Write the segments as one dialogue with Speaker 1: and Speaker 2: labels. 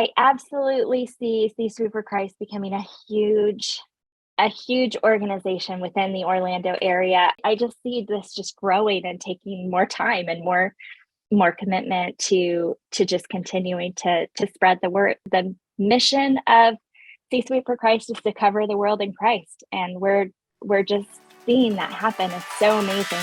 Speaker 1: I absolutely see C-Suite for Christ becoming a huge organization within the Orlando area. I just see this just growing and taking more time and more commitment to just continuing to spread the word. The mission of C-Suite for Christ is to cover the world in Christ, and we're just seeing that happen. It's so amazing.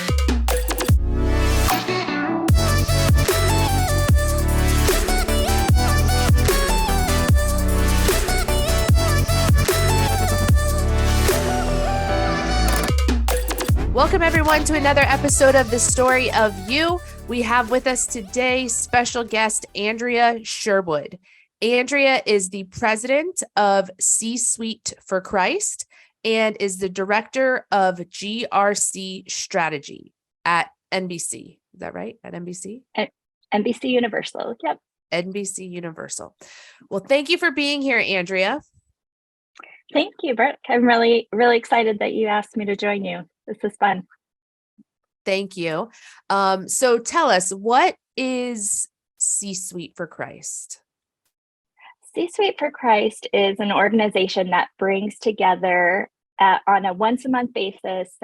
Speaker 2: Welcome everyone to another episode of The Story of You. We have with us today special guest Andrea Sherwood. Andrea is the president of C-Suite for Christ and is the director of GRC strategy at NBC. Is that right? At NBC?
Speaker 1: At NBC Universal. Yep.
Speaker 2: NBC Universal. Well, thank you for being here, Andrea.
Speaker 1: Thank you, Brooke. I'm really excited that you asked me to join you. This is fun.
Speaker 2: Thank you. So tell us, what is C-Suite for Christ?
Speaker 1: C-Suite for Christ is an organization that brings together on a once-a-month basis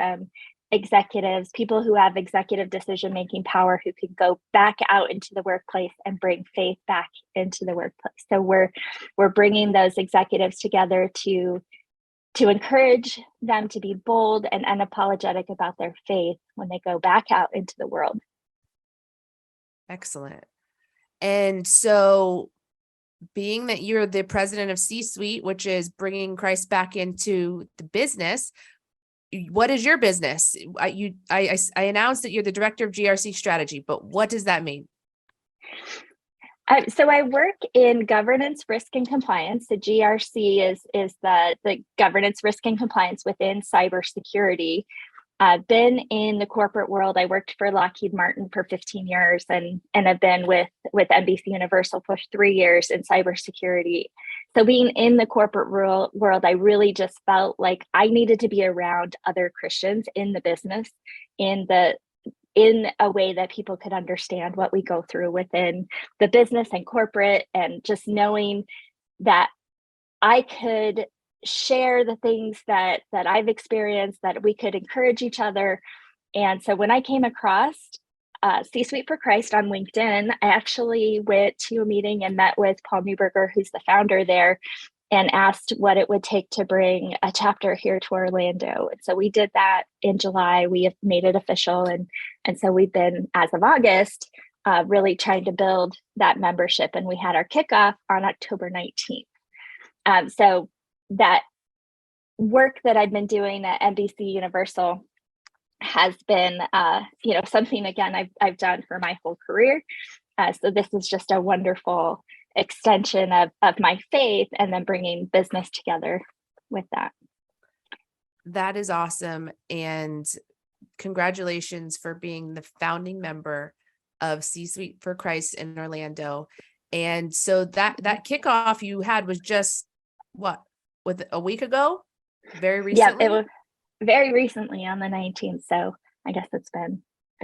Speaker 1: executives, people who have executive decision-making power, who can go back out into the workplace and bring faith back into the workplace. So we're bringing those executives together to encourage them to be bold and unapologetic about their faith when they go back out into the world.
Speaker 2: Excellent. And so being that you're the president of C-Suite, which is bringing Christ back into the business, what is your business? I announced that you're the director of GRC strategy, but what does that mean?
Speaker 1: So I work in governance, risk, and compliance. The GRC is the governance, risk, and compliance within cybersecurity. I've been in the corporate world. I worked for Lockheed Martin for 15 years and I've been with NBC Universal for 3 years in cybersecurity. So being in the corporate world, I really just felt like I needed to be around other Christians in the business, in a way that people could understand what we go through within the business and corporate, and just knowing that I could share the things that I've experienced, that we could encourage each other. And so when I came across C-Suite for Christ on LinkedIn, I actually went to a meeting and met with Paul Newberger, who's the founder there, and asked what it would take to bring a chapter here to Orlando. And so we did that in July. We have made it official. And so we've been, as of August, really trying to build that membership. And we had our kickoff on October 19th. So that work that I've been doing at NBC Universal has been, something, again, I've done for my whole career. So this is just a wonderful extension of my faith, and then bringing business together with that.
Speaker 2: That is awesome. And congratulations for being the founding member of C-Suite for Christ in Orlando. And so that kickoff you had was just with a week ago? Very recently?
Speaker 1: Yeah, it was very recently on the 19th. So I guess it's been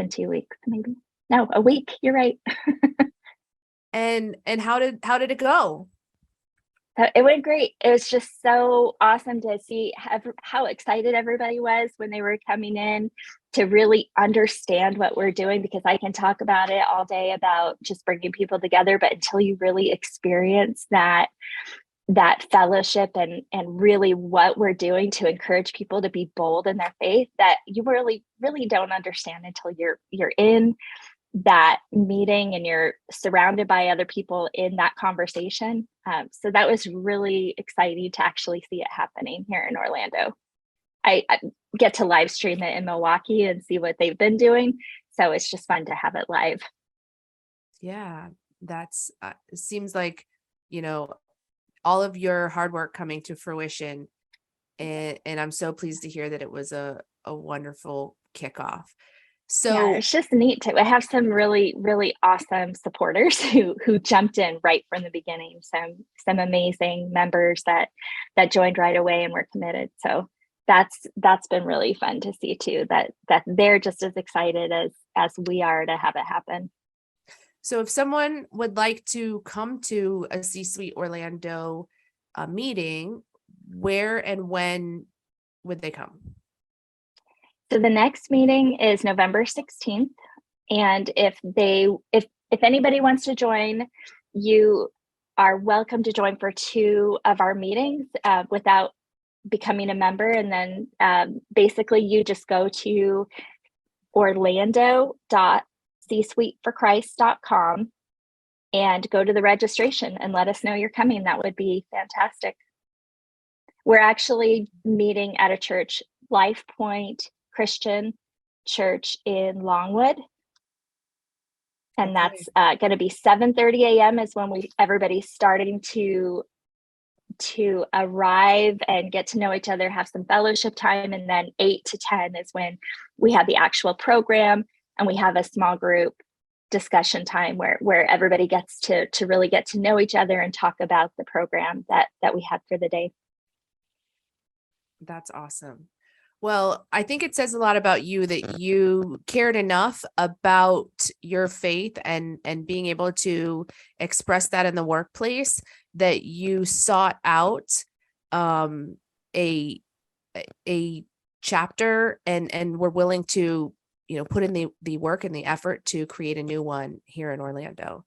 Speaker 1: 2 weeks, maybe. No, a week. You're right.
Speaker 2: And how did it go?
Speaker 1: It went great. It was just so awesome to see how excited everybody was when they were coming in to really understand what we're doing, because I can talk about it all day about just bringing people together, but until you really experience that fellowship and really what we're doing to encourage people to be bold in their faith, that you really don't understand until you're in that meeting and you're surrounded by other people in that conversation. So that was really exciting to actually see it happening here in Orlando. I get to live stream it in Milwaukee and see what they've been doing. So it's just fun to have it live.
Speaker 2: Yeah, that's it seems like, all of your hard work coming to fruition. And I'm so pleased to hear that it was a wonderful kickoff. So
Speaker 1: yeah, it's just neat to have some really awesome supporters who jumped in right from the beginning. Some amazing members that joined right away and were committed. So that's been really fun to see too, that they're just as excited as we are to have it happen.
Speaker 2: So if someone would like to come to a C-Suite Orlando meeting, where and when would they come?
Speaker 1: So the next meeting is November 16th. And if anybody wants to join, you are welcome to join for 2 of our meetings without becoming a member. And then basically you just go to orlando.csuiteforchrist.com and go to the registration and let us know you're coming. That would be fantastic. We're actually meeting at a church, Life Point Christian Church in Longwood. And that's going to be 7:30 a.m. is when everybody's starting to arrive and get to know each other, have some fellowship time. And then 8 to 10 is when we have the actual program, and we have a small group discussion time where everybody gets to really get to know each other and talk about the program that we had for the day.
Speaker 2: That's awesome. Well, I think it says a lot about you that you cared enough about your faith and being able to express that in the workplace, that you sought out a chapter and were willing to, put in the work and the effort to create a new one here in Orlando.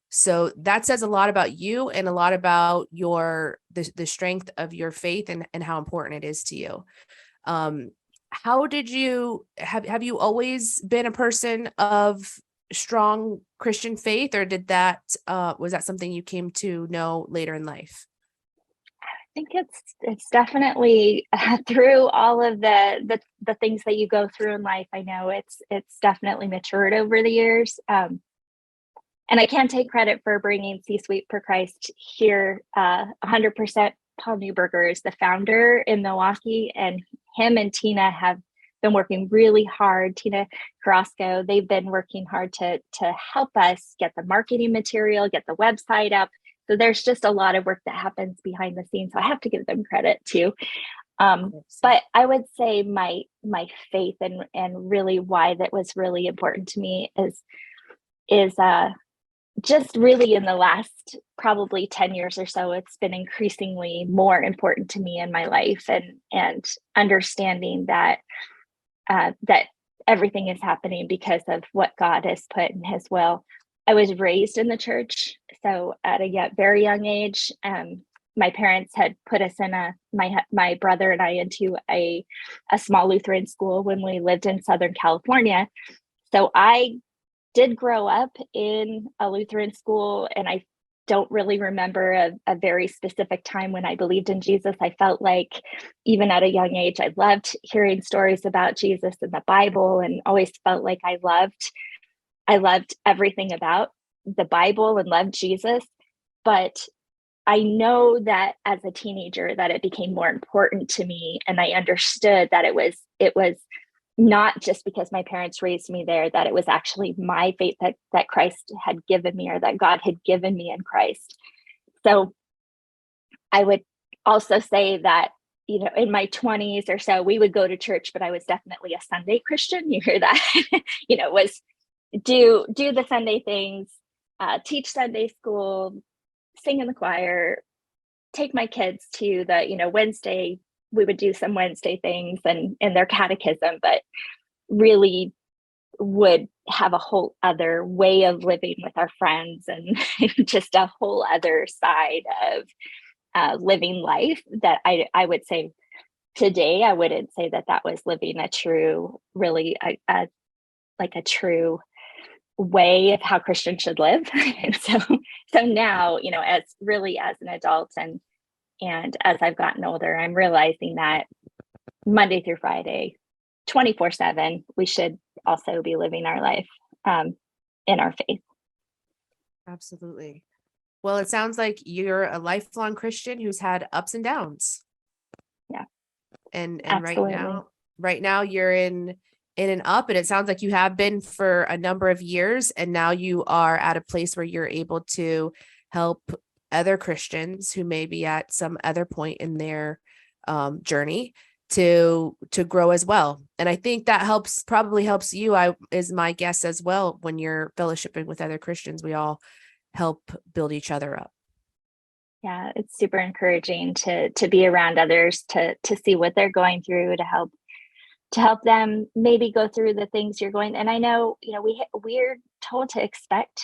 Speaker 2: So that says a lot about you and a lot about the strength of your faith and how important it is to you. How did you have you always been a person of strong Christian faith, or was that something you came to know later in life?
Speaker 1: I think it's definitely through all of the things that you go through in life. I know it's definitely matured over the years. And I can't take credit for bringing C-Suite for Christ here 100%. Paul Newberger is the founder in Milwaukee, and him and Tina have been working really hard. Tina Carrasco, they've been working hard to help us get the marketing material, get the website up. So there's just a lot of work that happens behind the scenes. So I have to give them credit too. But I would say my faith and really why that was really important to me is just really in the last probably 10 years or so, it's been increasingly more important to me in my life, and understanding that that everything is happening because of what God has put in his will. I was raised in the church. So at a very young age, my parents had put us in my brother and I into a small Lutheran school when we lived in Southern California. So I did grow up in a Lutheran school, and I don't really remember a very specific time when I believed in Jesus. I felt like even at a young age, I loved hearing stories about Jesus and the Bible, and always felt like I loved everything about the Bible and loved Jesus. But I know that as a teenager that it became more important to me, and I understood that it was not just because my parents raised me there, that it was actually my faith that Christ had given me, or that God had given me in Christ. So I would also say that, in my 20s or so, we would go to church, but I was definitely a Sunday Christian. You hear that, was do the Sunday things, teach Sunday school, sing in the choir, take my kids to the, Wednesday, we would do some Wednesday things and their catechism, but really would have a whole other way of living with our friends, and just a whole other side of living life that I would say today, I wouldn't say that was living a true, really a true way of how Christians should live. And so now, as an adult and as I've gotten older, I'm realizing that Monday through Friday, 24/7, we should also be living our life in our faith.
Speaker 2: Absolutely. Well, it sounds like you're a lifelong Christian who's had ups and downs.
Speaker 1: Yeah.
Speaker 2: And
Speaker 1: Absolutely.
Speaker 2: right now you're in an up, and it sounds like you have been for a number of years, and now you are at a place where you're able to help other Christians who may be at some other point in their journey to grow as well. And I think that probably helps you. Is my guess as well. When you're fellowshipping with other Christians, we all help build each other up.
Speaker 1: Yeah, it's super encouraging to be around others, to see what they're going through, to help them maybe go through the things you're going. And I know, we're told to expect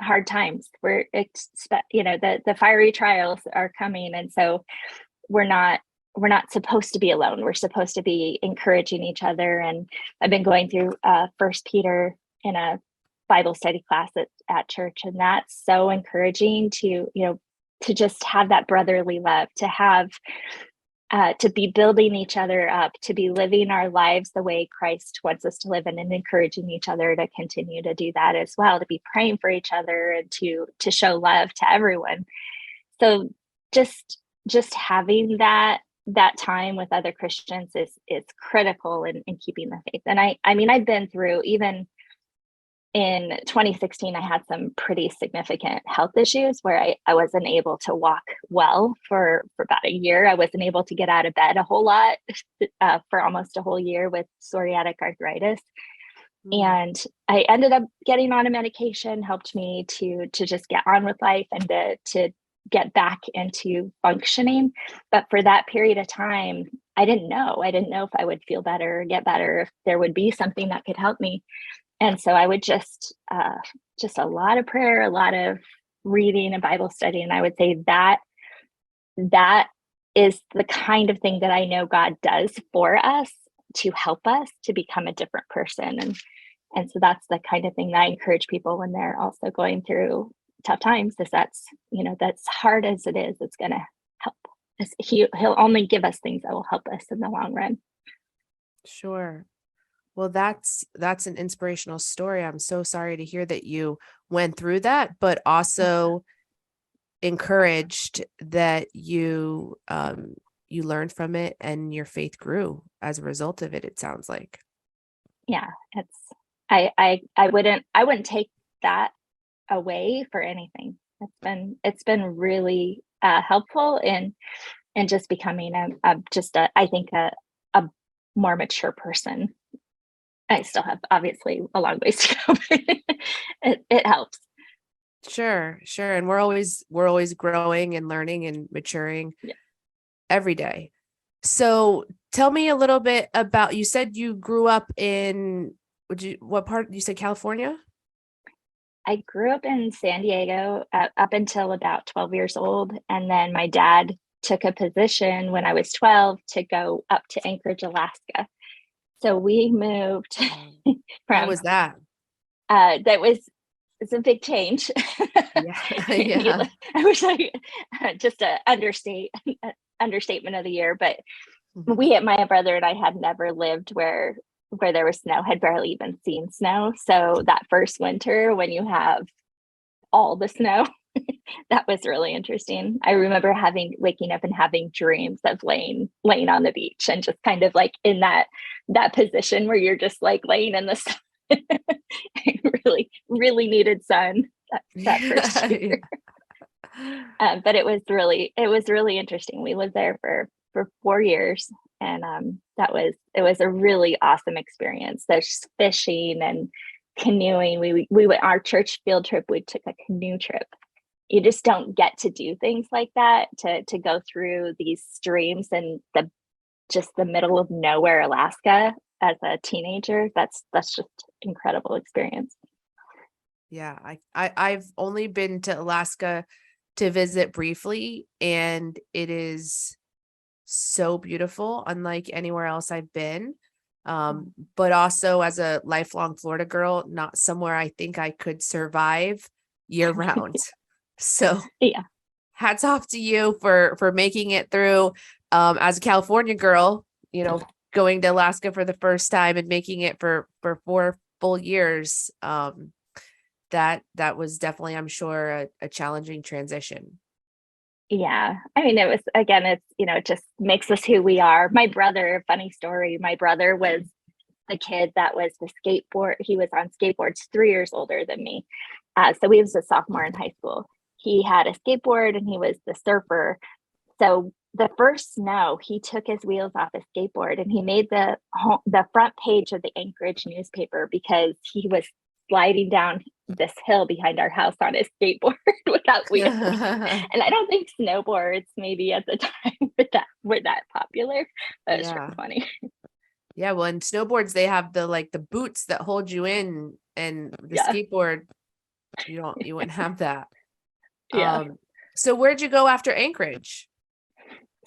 Speaker 1: hard times. We're the fiery trials are coming, and so we're not supposed to be alone. We're supposed to be encouraging each other. And I've been going through First Peter in a Bible study class at church, and that's so encouraging to just have that brotherly love, to be building each other up, to be living our lives the way Christ wants us to live, and encouraging each other to continue to do that as well, to be praying for each other, and to show love to everyone. So just having that time with other Christians is critical in keeping the faith. And I mean, I've been through, even in 2016, I had some pretty significant health issues where I wasn't able to walk well for about a year. I wasn't able to get out of bed a whole lot for almost a whole year with psoriatic arthritis. And I ended up getting on a medication, helped me to just get on with life and to get back into functioning. But for that period of time, I didn't know if I would feel better or get better, if there would be something that could help me. And so I would just a lot of prayer, a lot of reading and Bible study. And I would say that is the kind of thing that I know God does for us to help us to become a different person. And so that's the kind of thing that I encourage people when they're also going through tough times, is that's hard as it is, it's going to help us. He'll only give us things that will help us in the long run.
Speaker 2: Sure. Well, that's an inspirational story. I'm so sorry to hear that you went through that, but also encouraged that you learned from it and your faith grew as a result of it, it sounds like.
Speaker 1: Yeah, I wouldn't take that away for anything. It's been really helpful in just becoming I think a more mature person. I still have obviously a long ways to go, but it helps.
Speaker 2: Sure. And we're always growing and learning and maturing every day. So tell me a little bit about, you said you grew up in, what part? You said California?
Speaker 1: I grew up in San Diego up until about 12 years old. And then my dad took a position when I was 12 to go up to Anchorage, Alaska. So we moved from.
Speaker 2: How was that?
Speaker 1: It's a big change.
Speaker 2: Yeah.
Speaker 1: I wish just an understatement of the year, but my brother and I had never lived where there was snow, had barely even seen snow. So that first winter, when you have all the snow, that was really interesting. I remember waking up and having dreams of laying on the beach and just kind of like in that position where you're just like laying in the sun. really, really needed sun that first year. But it was really interesting. We lived there for 4 years, and it was a really awesome experience. There's fishing and canoeing. We went, our church field trip, we took a canoe trip. You just don't get to do things like that, to go through these streams in the middle of nowhere, Alaska, as a teenager. That's just incredible experience.
Speaker 2: Yeah, I've only been to Alaska to visit briefly, and it is so beautiful, unlike anywhere else I've been. But also, as a lifelong Florida girl, not somewhere I think I could survive year round. So
Speaker 1: yeah,
Speaker 2: hats off to you for making it through. As a California girl, going to Alaska for the first time and making it for 4 full years. That was definitely, I'm sure, a challenging transition.
Speaker 1: Yeah. I mean, it was, again, it's, it just makes us who we are. My brother, funny story, my brother was the kid that was he was on skateboards 3 years older than me. So he was a sophomore in high school. He had a skateboard and he was the surfer. So the first snow, he took his wheels off his skateboard and he made the front page of the Anchorage newspaper because he was sliding down this hill behind our house on his skateboard without wheels. And I don't think snowboards maybe at the time were that popular, but it's really funny.
Speaker 2: Yeah, well, in snowboards they have the boots that hold you in, and the skateboard you wouldn't have that.
Speaker 1: Yeah.
Speaker 2: So where'd you go after Anchorage?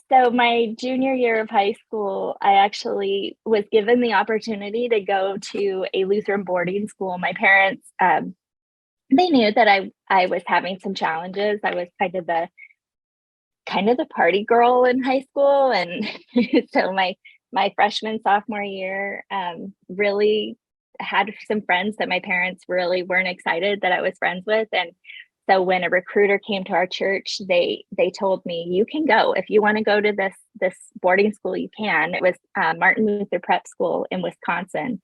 Speaker 1: So my junior year of high school, I actually was given the opportunity to go to a Lutheran boarding school. My parents, they knew that I was having some challenges. I was kind of the party girl in high school, and so my freshman sophomore year, really had some friends that my parents really weren't excited that I was friends with, and so when a recruiter came to our church, they told me, you can go if you want to go to this boarding school. You can. It was Martin Luther Prep School in Wisconsin,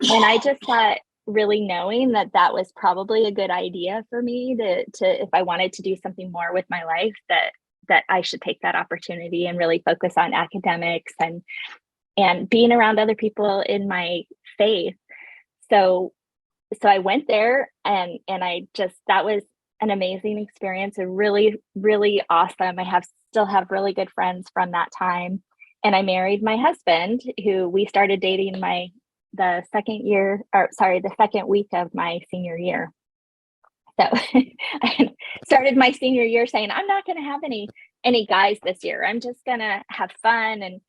Speaker 1: and I just thought, really knowing that was probably a good idea for me to if I wanted to do something more with my life, that I should take that opportunity and really focus on academics and being around other people in my faith. So I went there, and that was an amazing experience, a really, really awesome. Still have really good friends from that time. And I married my husband, who we started dating the second week of my senior year. So I started my senior year saying, I'm not going to have any guys this year. I'm just going to have fun and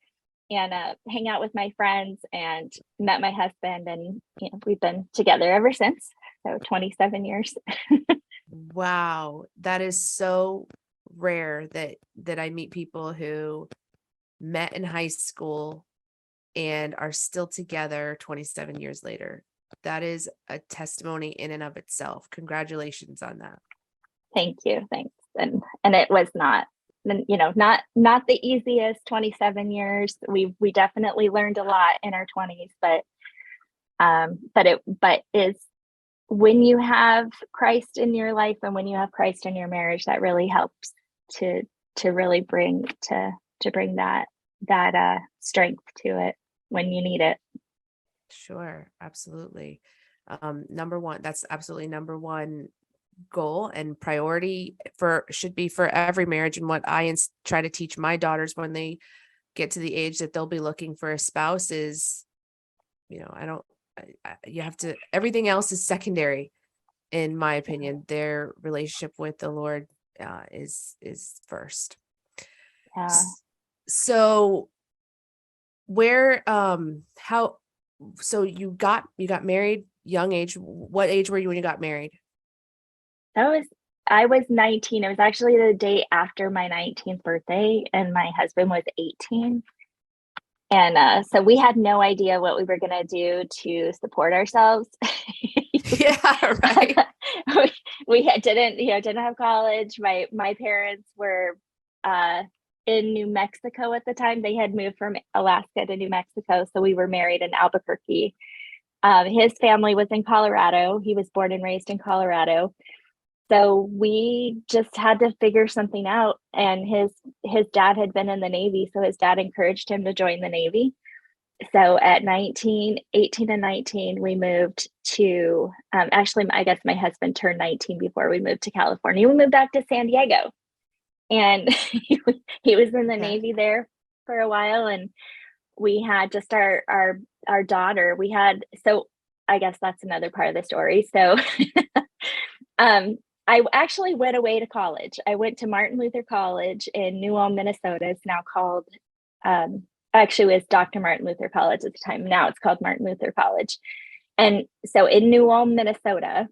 Speaker 1: hang out with my friends, and met my husband, and we've been together ever since. So 27 years.
Speaker 2: Wow, that is so rare that I meet people who met in high school and are still together 27 years later. That is a testimony in and of itself. Congratulations on that.
Speaker 1: Thank you. Thanks. And it was not the easiest 27 years. We definitely learned a lot in our 20s, but is when you have Christ in your life and when you have Christ in your marriage, that really helps to really bring that strength to it when you need it.
Speaker 2: Sure, absolutely. Number one, that's absolutely number one goal and priority should be for every marriage. And what I try to teach my daughters when they get to the age that they'll be looking for a spouse is, you have to, everything else is secondary, in my opinion. Their relationship with the Lord is first.
Speaker 1: Yeah.
Speaker 2: So so you got married young age. What age were you when you got married?
Speaker 1: I was 19. It was actually the day after my 19th birthday, and my husband was 18. And so we had no idea what we were going to do to support ourselves.
Speaker 2: Yeah, right.
Speaker 1: didn't have college. My parents were in New Mexico at the time. They had moved from Alaska to New Mexico, so we were married in Albuquerque. His family was in Colorado. He was born and raised in Colorado. So we just had to figure something out. And his dad had been in the Navy, so his dad encouraged him to join the Navy. So at 18 and 19, we moved to, actually, I guess my husband turned 19 before we moved to California. We moved back to San Diego. And he was in the Navy there for a while. And we had just our daughter. So I guess that's another part of the story. So I actually went away to college. I went to Martin Luther College in New Ulm, Minnesota. It's now called, actually it was Dr. Martin Luther College at the time. Now it's called Martin Luther College. And so in New Ulm, Minnesota,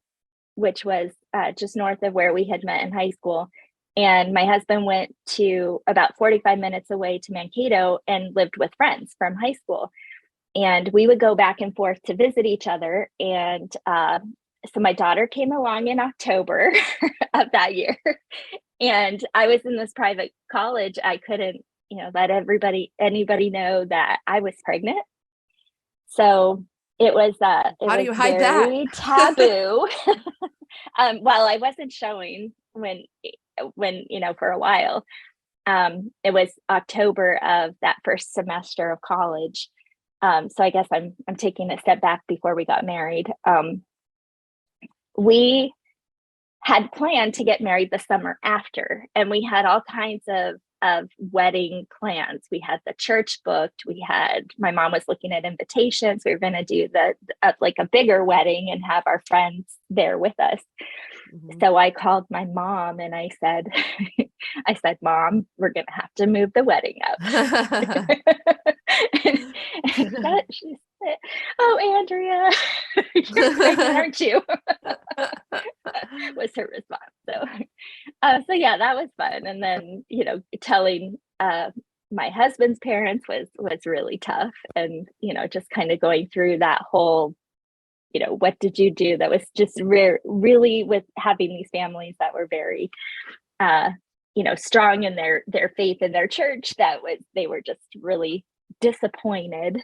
Speaker 1: which was just north of where we had met in high school. And my husband went to about 45 minutes away to Mankato and lived with friends from high school. And we would go back and forth to visit each other. And so my daughter came along in October of that year. And I was in this private college. I couldn't, let anybody know that I was pregnant. So it was
Speaker 2: How do you hide
Speaker 1: very
Speaker 2: that?
Speaker 1: taboo. Well, I wasn't showing when for a while. It was October of that first semester of college. So I guess I'm taking a step back before we got married. We had planned to get married the summer after, and we had all kinds of wedding plans. We had the church booked. My mom was looking at invitations. We were going to do like a bigger wedding and have our friends there with us. Mm-hmm. So I called my mom and I said, Mom, we're going to have to move the wedding up. and she said, oh, Andrea, you're pregnant, aren't you? Was her response. So yeah, that was fun. And then, telling my husband's parents was really tough. And, just kind of going through that whole, what did you do? That was just really with having these families that were very, strong in their faith in their church, they were just really disappointed.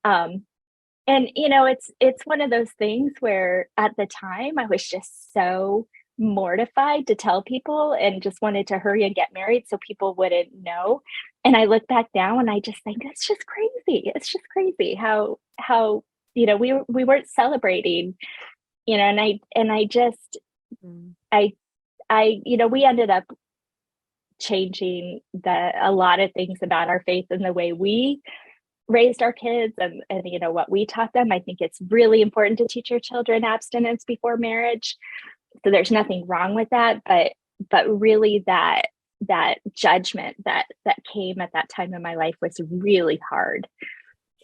Speaker 1: And it's one of those things where at the time I was just so mortified to tell people and just wanted to hurry and get married so people wouldn't know. And I look back now and I just think it's just crazy. It's just crazy how we weren't celebrating, and I just we ended up changing a lot of things about our faith and the way we raised our kids and what we taught them. I think it's really important to teach your children abstinence before marriage. So there's nothing wrong with that, but really that judgment that came at that time in my life was really hard.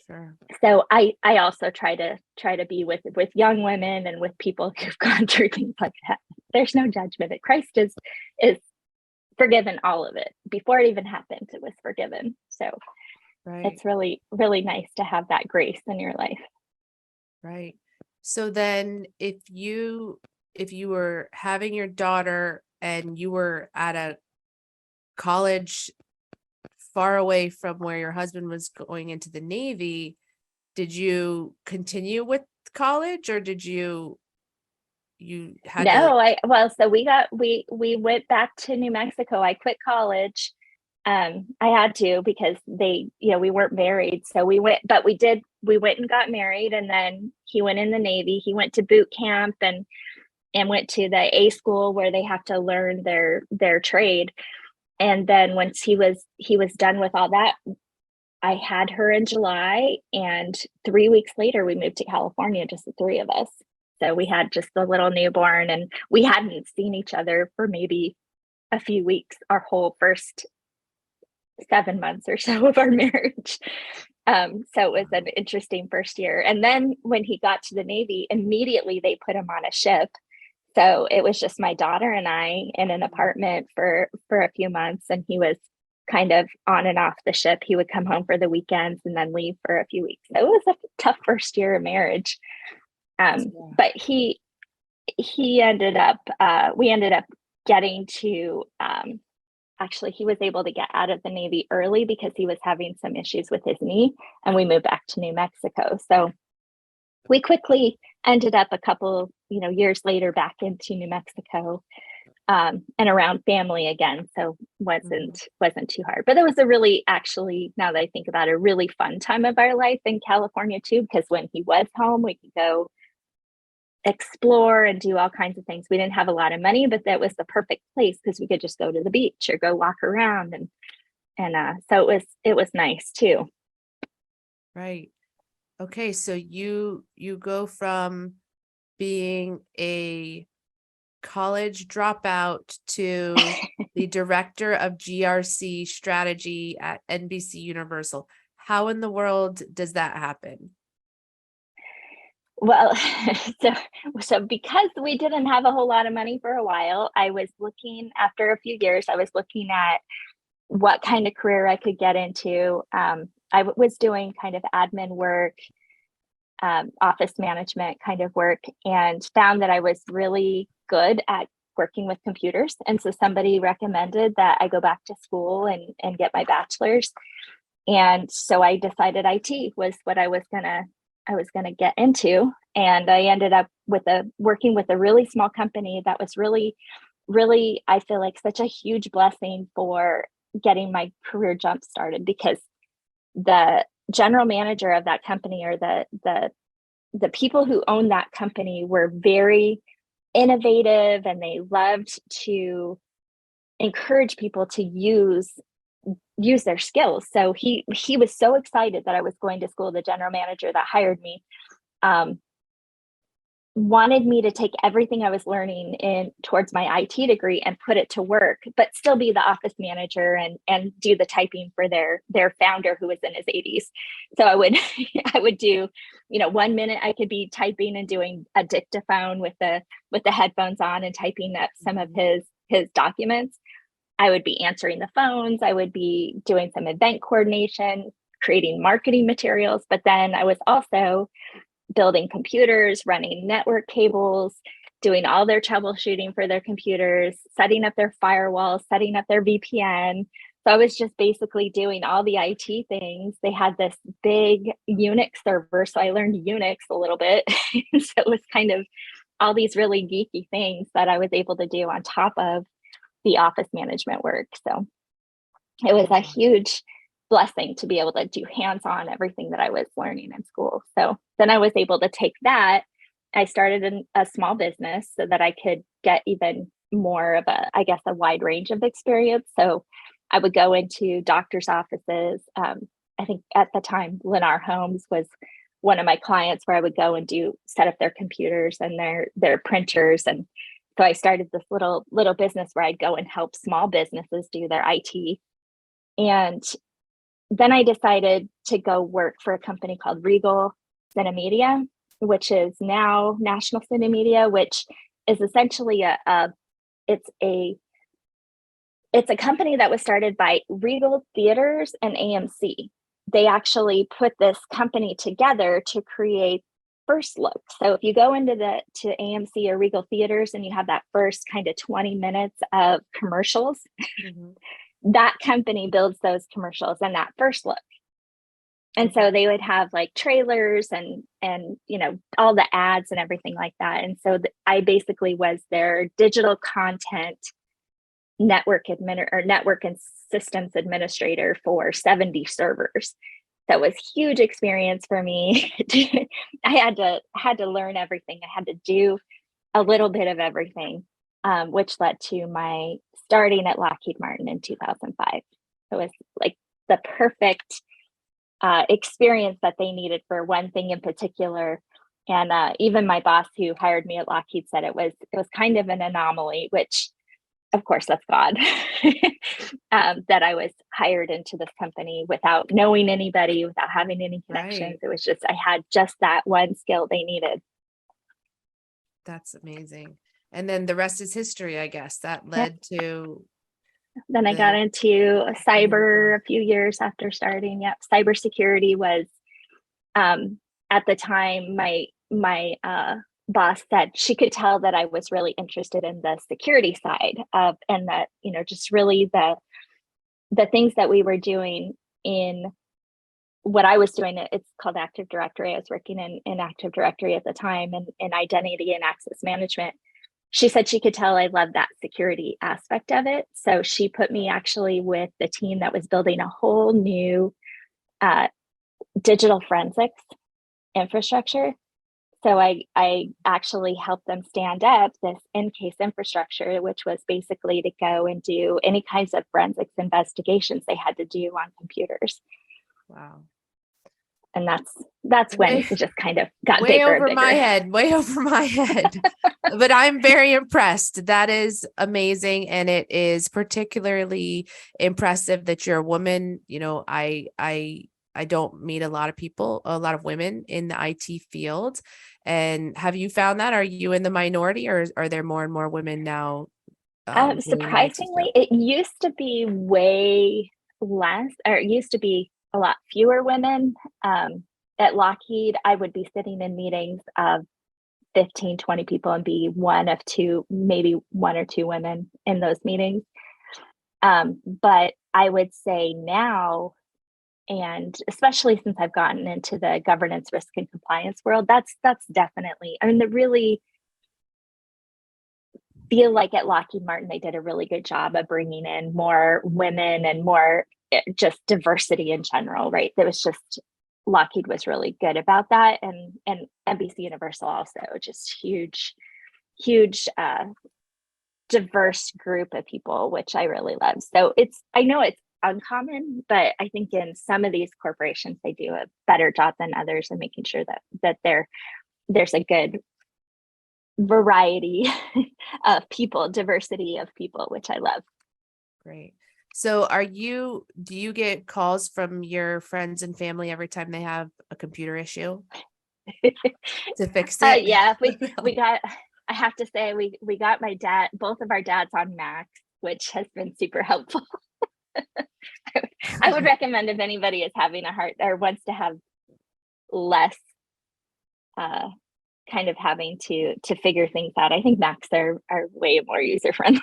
Speaker 2: Sure.
Speaker 1: So I also try to be with young women and with people who've gone through things like that. There's no judgment. Christ is forgiven all of it. Before it even happened, it was forgiven. So right. It's really, really nice to have that grace in your life.
Speaker 2: Right. So then if you were having your daughter and you were at a college far away from where your husband was going into the Navy, did you continue with college or did you had
Speaker 1: so we went back to New Mexico. I quit college. I had to because we weren't married. So we went and got married, and then he went in the Navy. He went to boot camp and went to the A school where they have to learn their trade. And then once he was done with all that, I had her in July, and 3 weeks later we moved to California, just the three of us. So we had just the little newborn, and we hadn't seen each other for maybe a few weeks, our whole first 7 months or so of our marriage. So it was an interesting first year. And then when he got to the Navy, immediately they put him on a ship. So it was just my daughter and I in an apartment for a few months, and he was kind of on and off the ship. He would come home for the weekends and then leave for a few weeks. So it was a tough first year of marriage. But we ended up getting to, actually, he was able to get out of the Navy early because he was having some issues with his knee, and we moved back to New Mexico. So we quickly ended up a couple, years later back into New Mexico, and around family again. So wasn't too hard, but it was actually, now that I think about it, a really fun time of our life in California too, because when he was home, we could go explore and do all kinds of things. We didn't have a lot of money, but that was the perfect place because we could just go to the beach or go walk around, and so it was nice too.
Speaker 2: Right. Okay, so you go from being a college dropout to the director of GRC strategy at NBC Universal. How in the world does that happen?
Speaker 1: Well, so because we didn't have a whole lot of money for a while, after a few years, I was looking at what kind of career I could get into. I was doing kind of admin work, office management kind of work, and found that I was really good at working with computers. And so somebody recommended that I go back to school and get my bachelor's. And so I decided IT was what I was gonna get into. And I ended up working with a really small company that was really, really, I feel like, such a huge blessing for getting my career jump started, because the general manager of that company, or the people who own that company, were very innovative, and they loved to encourage people to use their skills. So he was so excited that I was going to school. The general manager that hired me wanted me to take everything I was learning in towards my IT degree and put it to work, but still be the office manager and do the typing for their founder, who was in his 80s. So I would I would do, 1 minute I could be typing and doing a dictaphone with the headphones on and typing up some of his documents. I would be answering the phones. I would be doing some event coordination, creating marketing materials, but then I was also building computers, running network cables, doing all their troubleshooting for their computers, setting up their firewalls, setting up their VPN. So I was just basically doing all the IT things. They had this big Unix server, so I learned Unix a little bit. So it was kind of all these really geeky things that I was able to do on top of the office management work. So it was a huge blessing to be able to do hands-on everything that I was learning in school. So then I was able to take that. I started a small business so that I could get even more of a wide range of experience. So I would go into doctor's offices. I think at the time, Lennar Homes was one of my clients, where I would go and set up their computers and their printers. And so I started this little business where I'd go and help small businesses do their IT. And then I decided to go work for a company called Regal Cinemedia, which is now National Cinemedia, which is essentially it's a company that was started by Regal Theaters and AMC. They actually put this company together to create First Look. So if you go to AMC or Regal Theaters and you have that first kind of 20 minutes of commercials, that company builds those commercials and that First Look. And so they would have like trailers and all the ads and everything like that. And so I basically was their digital content network and systems administrator for 70 servers. That was huge experience for me. I had to learn everything. I had to do a little bit of everything, which led to my starting at Lockheed Martin in 2005. So it was like the perfect experience that they needed for one thing in particular. And even my boss who hired me at Lockheed said it was kind of an anomaly, which of course that's God, that I was hired into this company without knowing anybody, without having any connections. Right. It was just, I had just that one skill they needed.
Speaker 2: That's amazing. And then the rest is history, I guess. That led to.
Speaker 1: Then I got into cyber a few years after starting. Yep. Cybersecurity was, at the time, my boss said she could tell that I was really interested in the security side of, and that, just really the things that we were doing in what I was doing. It's called Active Directory. I was working in Active Directory at the time, and in identity and access management. She said she could tell I loved that security aspect of it. So she put me actually with the team that was building a whole new digital forensics infrastructure. So I actually helped them stand up this in-case infrastructure, which was basically to go and do any kinds of forensics investigations they had to do on computers.
Speaker 2: Wow.
Speaker 1: And that's when it just kind of got
Speaker 2: way
Speaker 1: bigger
Speaker 2: over
Speaker 1: and bigger.
Speaker 2: way over my head. But I'm very impressed. That is amazing. And it is particularly impressive that you're a woman. I don't meet a lot of women in the IT field. And have you found that? Are you in the minority, or are there more and more women now?
Speaker 1: Surprisingly, it used to be way less, or it used to be a lot fewer women. At Lockheed, I would be sitting in meetings of 15, 20 people and be one of two, maybe one or two women in those meetings. But I would say now, and especially since I've gotten into the governance, risk, and compliance world, that's definitely, I mean, feel like at Lockheed Martin, they did a really good job of bringing in more women and more just diversity in general, right? There was just, Lockheed was really good about that. And NBC Universal also, just huge diverse group of people, which I really love. So I know it's uncommon, but I think in some of these corporations, they do a better job than others in making sure that there's a good variety of people, diversity of people, which I love.
Speaker 2: Great. So do you get calls from your friends and family every time they have a computer issue to fix it?
Speaker 1: Yeah, we got, I have to say, we got both of our dads on Macs, which has been super helpful. I would recommend if anybody is having a hard or wants to have less kind of having to figure things out. I think Macs are way more user friendly.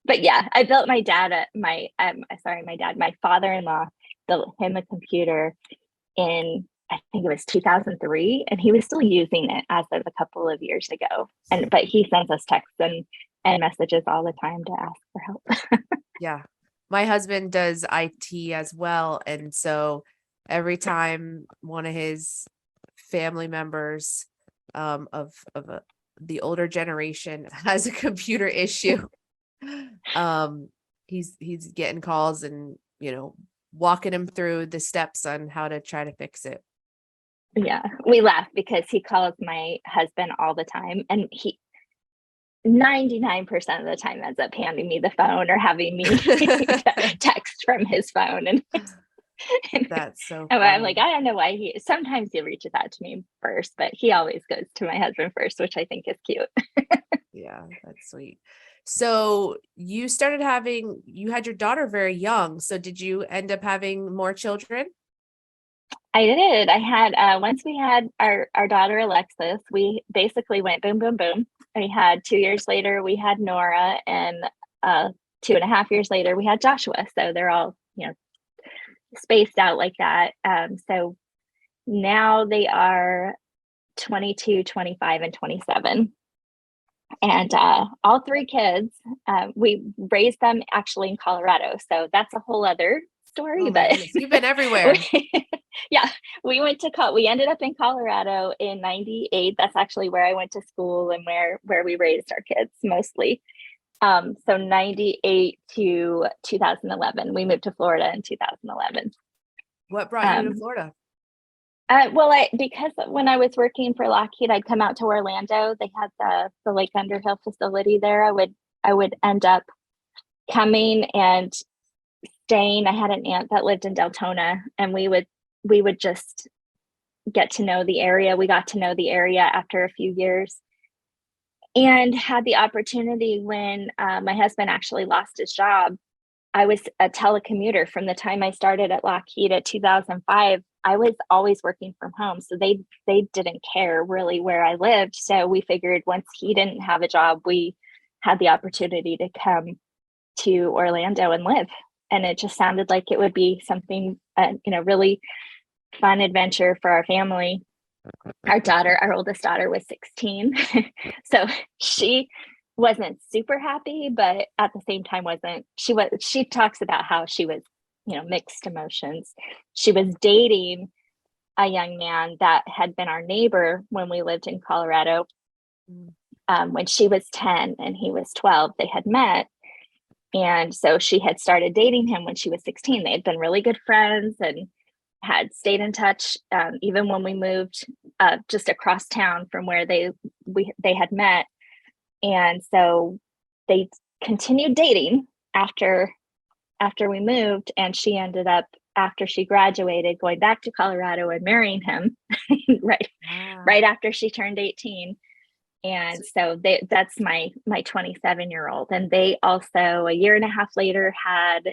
Speaker 1: But yeah, I built my father-in-law built him a computer in, I think it was 2003, and he was still using it as of a couple of years ago. But he sends us texts and messages all the time to ask for help.
Speaker 2: Yeah. My husband does IT as well. And so every time one of his family members the older generation has a computer issue, he's getting calls and, walking him through the steps on how to try to fix it.
Speaker 1: Yeah, we laugh because he calls my husband all the time, and he 99% of the time ends up handing me the phone or having me text from his phone. And
Speaker 2: that's so
Speaker 1: and
Speaker 2: funny.
Speaker 1: I'm like, I don't know why sometimes he reaches out to me first, but he always goes to my husband first, which I think is cute.
Speaker 2: Yeah, that's sweet. So you had your daughter very young. So did you end up having more children?
Speaker 1: I did. I had, once we had our daughter, Alexis, we basically went boom, boom, boom. We had 2 years later, we had Nora, and 2.5 years later, we had Joshua. So they're all, spaced out like that. So now they are 22, 25, and 27. And all three kids, we raised them actually in Colorado. So that's a whole other story. But
Speaker 2: you've been everywhere.
Speaker 1: Yeah, we ended up in Colorado in 98. That's actually where I went to school and where we raised our kids mostly. So 98 to 2011, we moved to Florida in 2011.
Speaker 2: What brought you to Florida?
Speaker 1: Well, because when I was working for Lockheed, I'd come out to Orlando. They had the Lake Underhill facility there. I would end up coming and staying. I had an aunt that lived in Deltona, and we would just get to know the area. We got to know the area after a few years, and had the opportunity when my husband actually lost his job. I was a telecommuter from the time I started at Lockheed at 2005. I was always working from home, so they didn't care really where I lived. So we figured once he didn't have a job, we had the opportunity to come to Orlando and live. And it just sounded like it would be something, really fun adventure for our family. Our oldest daughter was 16. So she wasn't super happy, but at the same time she talks about how she was, mixed emotions. She was dating a young man that had been our neighbor when we lived in Colorado. When she was 10 and he was 12, they had met. And so she had started dating him when she was 16. They had been really good friends and had stayed in touch, even when we moved just across town from where they had met. And so they continued dating after we moved, and she ended up, after she graduated, going back to Colorado and marrying him right after she turned 18. And so that's my 27-year-old. And they also, a year and a half later, had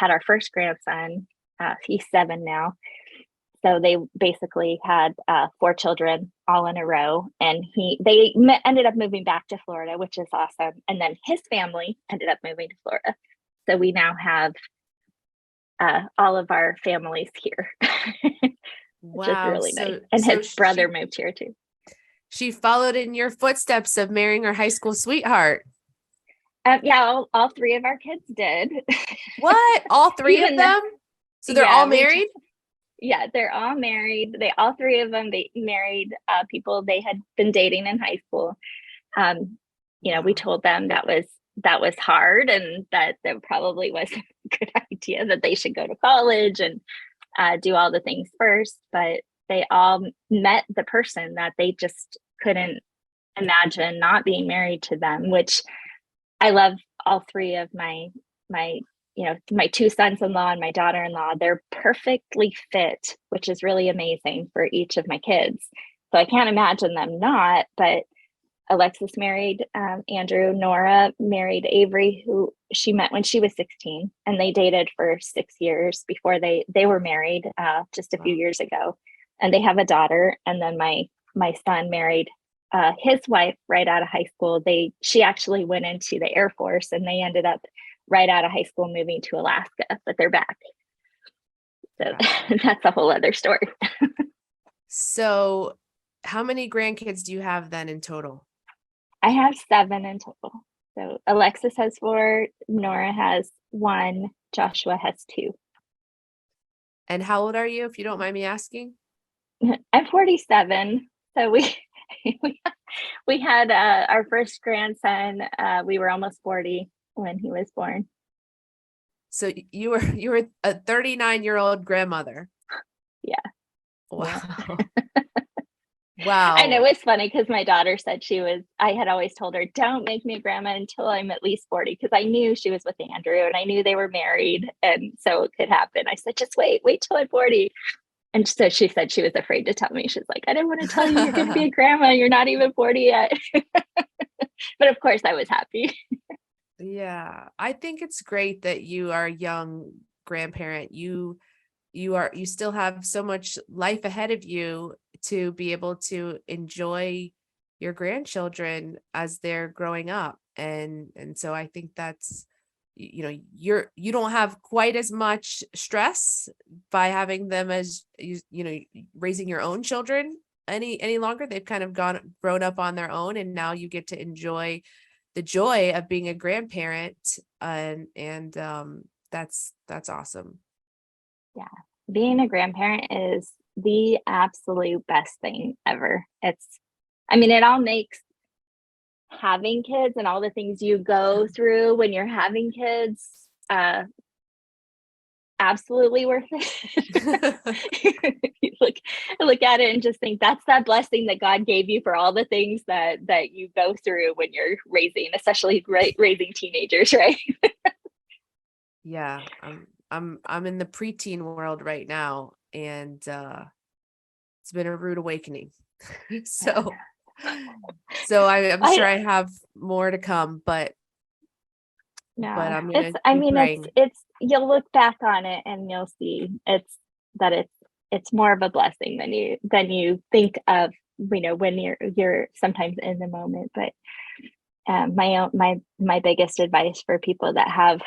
Speaker 1: our first grandson. He's 7 now. So they basically had 4 children all in a row. And they ended up moving back to Florida, which is awesome. And then his family ended up moving to Florida. So we now have all of our families here, which is really nice. And his brother moved here too.
Speaker 2: She followed in your footsteps of marrying her high school sweetheart.
Speaker 1: Yeah, all three of our kids did.
Speaker 2: What? All three of
Speaker 1: Even the,
Speaker 2: them? So they're
Speaker 1: yeah,
Speaker 2: all married?
Speaker 1: yeah, they're all married. All three of them, they married people they had been dating in high school. We
Speaker 2: Wow.
Speaker 1: told them that was hard, and that probably wasn't a good idea, that they should go to college and do all the things first. But they all met the person that they just couldn't imagine not being married to them, which I love. All three of my two sons-in-law and my daughter-in-law, they're perfectly fit, which is really amazing for each of my kids. So I can't imagine them not. But Alexis married Andrew. Nora married Avery, who she met when she was 16, and they dated for 6 years before they were married just a few years ago. And they have a daughter. And then my son married his wife right out of high school. She actually went into the Air Force, and they ended up right out of high school moving to Alaska, but they're back. So that's a whole other story.
Speaker 2: So how many grandkids do you have then in total?
Speaker 1: I have 7 in total. So Alexis has 4, Nora has 1, Joshua has 2.
Speaker 2: And how old are you, if you don't mind me asking?
Speaker 1: I'm 47. So we had our first grandson. We were almost 40 when he was born.
Speaker 2: So you were a 39-year-old grandmother.
Speaker 1: Yeah.
Speaker 2: Wow.
Speaker 1: Yeah.
Speaker 2: Wow.
Speaker 1: And it was funny because my daughter said I had always told her, don't make me a grandma until I'm at least 40, because I knew she was with Andrew and I knew they were married. And so it could happen. I said, just wait till I'm 40. And so she said she was afraid to tell me. She's like, I didn't want to tell you you're going to be a grandma. You're not even 40 yet. But of course I was happy.
Speaker 2: Yeah. I think it's great that you are a young grandparent. You still have so much life ahead of you to be able to enjoy your grandchildren as they're growing up. And so I think that's, you don't have quite as much stress by having them as raising your own children any longer. They've kind of grown up on their own, and now you get to enjoy the joy of being a grandparent. And that's awesome.
Speaker 1: Yeah. Being a grandparent is the absolute best thing ever. It all makes having kids and all the things you go through when you're having kids absolutely worth it. You look at it and just think that's that blessing that God gave you for all the things that you go through when you're especially raising teenagers, right?
Speaker 2: Yeah. I'm in the preteen world right now, and it's been a rude awakening. So I'm sure I have more to come, but
Speaker 1: no,
Speaker 2: I'm gonna keep praying.
Speaker 1: it's you'll look back on it and you'll see it's more of a blessing than you think of, when you're sometimes in the moment. But my biggest advice for people that have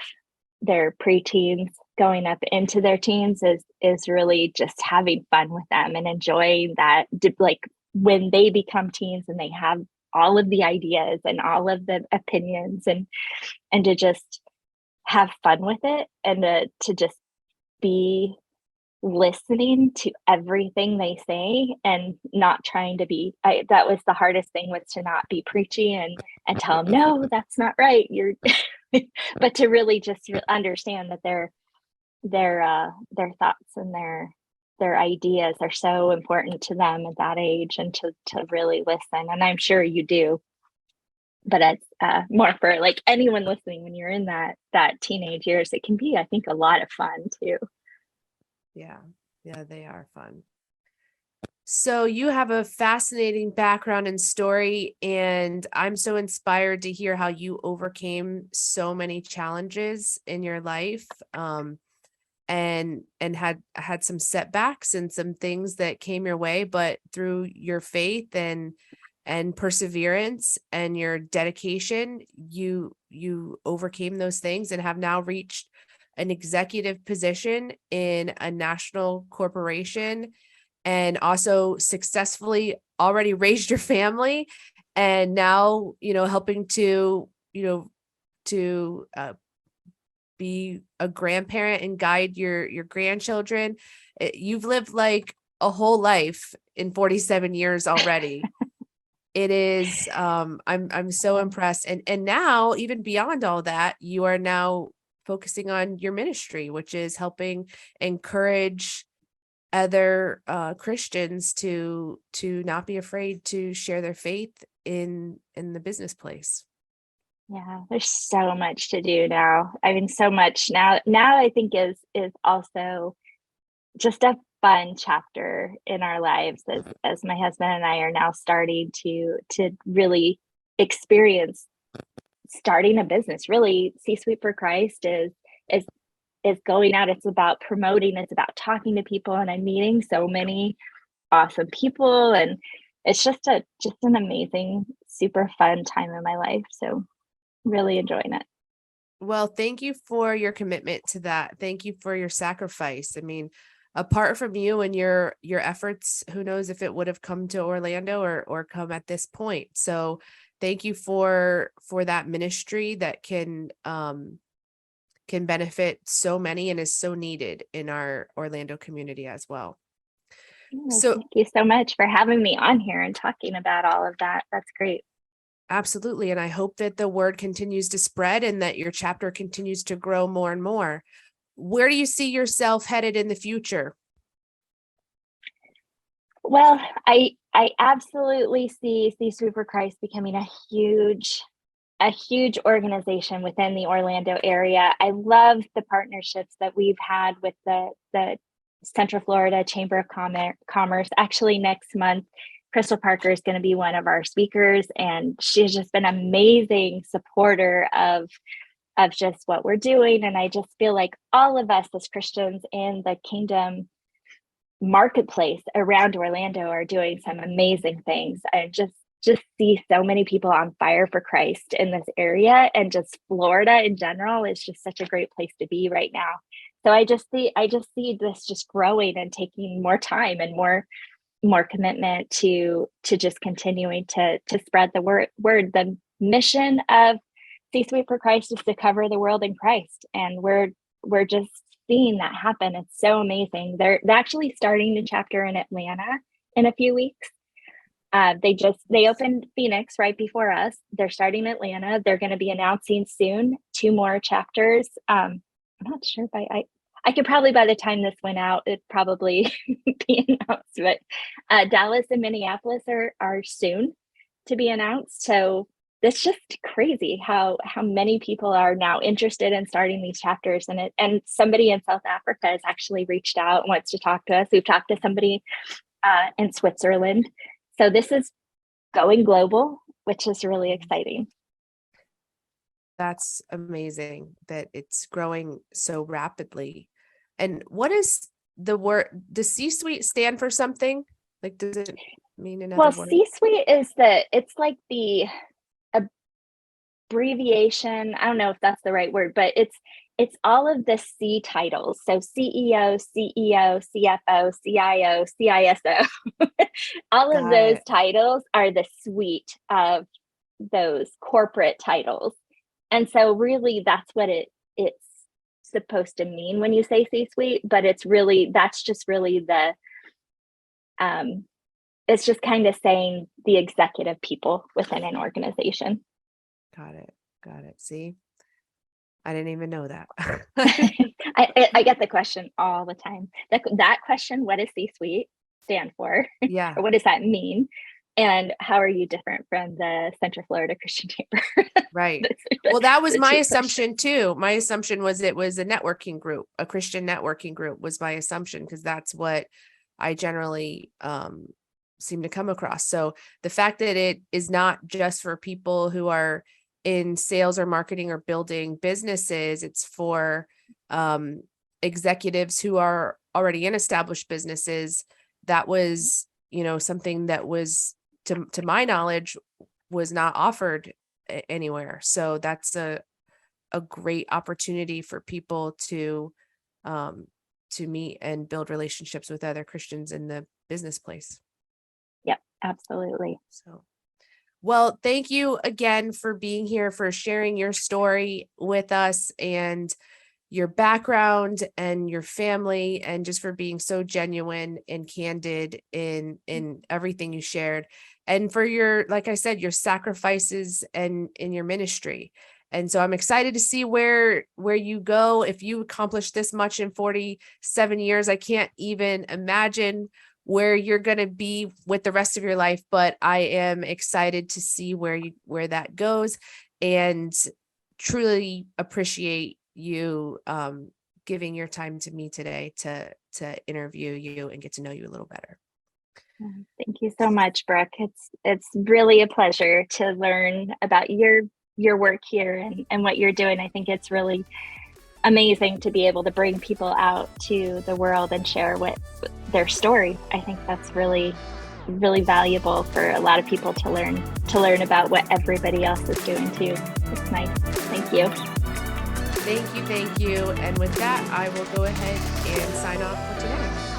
Speaker 1: their preteens going up into their teens is really just having fun with them and enjoying that, like when they become teens and they have all of the ideas and all of the opinions, and to just have fun with it, and to just be listening to everything they say and not trying to be. That was the hardest thing, was to not be preachy and tell them, no, that's not right, you're but to really just understand that their thoughts and their ideas are so important to them at that age, and to really listen. And I'm sure you do, but it's more for like anyone listening, when you're in that teenage years, it can be, I think, a lot of fun too.
Speaker 2: Yeah, they are fun. So you have a fascinating background and story, and I'm so inspired to hear how you overcame so many challenges in your life, and had some setbacks and some things that came your way, but through your faith and perseverance and your dedication, you overcame those things and have now reached an executive position in a national corporation, and also successfully already raised your family, and now, helping to, to be a grandparent and guide your grandchildren. You've lived like a whole life in 47 years already. It is, I'm so impressed. And now, even beyond all that, you are now focusing on your ministry, which is helping encourage other Christians to not be afraid to share their faith in the business place.
Speaker 1: Yeah, there's so much to do now. I mean, so much now I think is also just a fun chapter in our lives as my husband and I are now starting to really experience starting a business. Really, C-Suite for Christ is going out. It's about promoting, it's about talking to people, and I'm meeting so many awesome people, and it's just an amazing, super fun time in my life. So really enjoying it.
Speaker 2: Well, thank you for your commitment to that. Thank you for your sacrifice. I mean, apart from you and your efforts, who knows if it would have come to Orlando or come at this point. So thank you for that ministry that can benefit so many and is so needed in our Orlando community as well. So
Speaker 1: thank you so much for having me on here and talking about all of that. That's great.
Speaker 2: Absolutely. And I hope that the word continues to spread and that your chapter continues to grow more and more. Where do you see yourself headed in the future?
Speaker 1: Well, I absolutely see C-Suite for Christ becoming a huge organization within the Orlando area. I love the partnerships that we've had with the Central Florida Chamber of Commerce. Actually, next month, Crystal Parker is going to be one of our speakers, and she's just been an amazing supporter of just what we're doing. And I just feel like all of us as Christians in the kingdom marketplace around Orlando are doing some amazing things. I just see so many people on fire for Christ in this area, and just Florida in general is just such a great place to be right now. So I just see this just growing and taking more time and more commitment to just continuing to spread the word. The mission of C-Suite for Christ is to cover the world in Christ, and we're just seeing that happen. It's so amazing. They're actually starting a chapter in Atlanta in a few weeks. They opened Phoenix right before us. They're starting Atlanta. They're going to be announcing soon 2 more chapters. I'm not sure if I could probably, by the time this went out, it'd probably be announced, but Dallas and Minneapolis are soon to be announced. So it's just crazy how many people are now interested in starting these chapters. And somebody in South Africa has actually reached out and wants to talk to us. We've talked to somebody in Switzerland. So this is going global, which is really exciting.
Speaker 2: That's amazing that it's growing so rapidly. And what is the word? Does C-Suite stand for something? Like, does it mean another word?
Speaker 1: C-Suite is it's like the abbreviation. I don't know if that's the right word, but it's all of the C titles. So CEO, CFO, CIO, CISO. All of those titles are the suite of those corporate titles. And so really that's what it's supposed to mean when you say C-Suite, but that's just really it's just kind of saying the executive people within an organization.
Speaker 2: Got it. See, I didn't even know that.
Speaker 1: I get the question all the time. That question, what does C-Suite stand for?
Speaker 2: Yeah.
Speaker 1: Or what does that mean? And how are you different from the Central Florida Christian Chamber?
Speaker 2: Right. Well, that was my assumption too. My assumption was it was a networking group, a Christian networking group was my assumption, because that's what I generally seem to come across. So the fact that it is not just for people who are in sales or marketing or building businesses, it's for executives who are already in established businesses. That was, something that was, to my knowledge, was not offered anywhere. So that's a great opportunity for people to meet and build relationships with other Christians in the business place.
Speaker 1: Yep, Absolutely.
Speaker 2: So, well, thank you again for being here, for sharing your story with us and your background and your family, and just for being so genuine and candid in everything you shared, and for your, like I said, your sacrifices and in your ministry. And so I'm excited to see where you go. If you accomplish this much in 47 years, I can't even imagine where you're going to be with the rest of your life, but I am excited to see where that goes, and truly appreciate you giving your time to me today to interview you and get to know you a little better.
Speaker 1: Thank you so much, Brooke. It's really a pleasure to learn about your work here and what you're doing. I think it's really amazing to be able to bring people out to the world and share their story. I think that's really, really valuable for a lot of people to learn about what everybody else is doing too. It's nice. Thank you.
Speaker 2: Thank you. And with that, I will go ahead and sign off for today.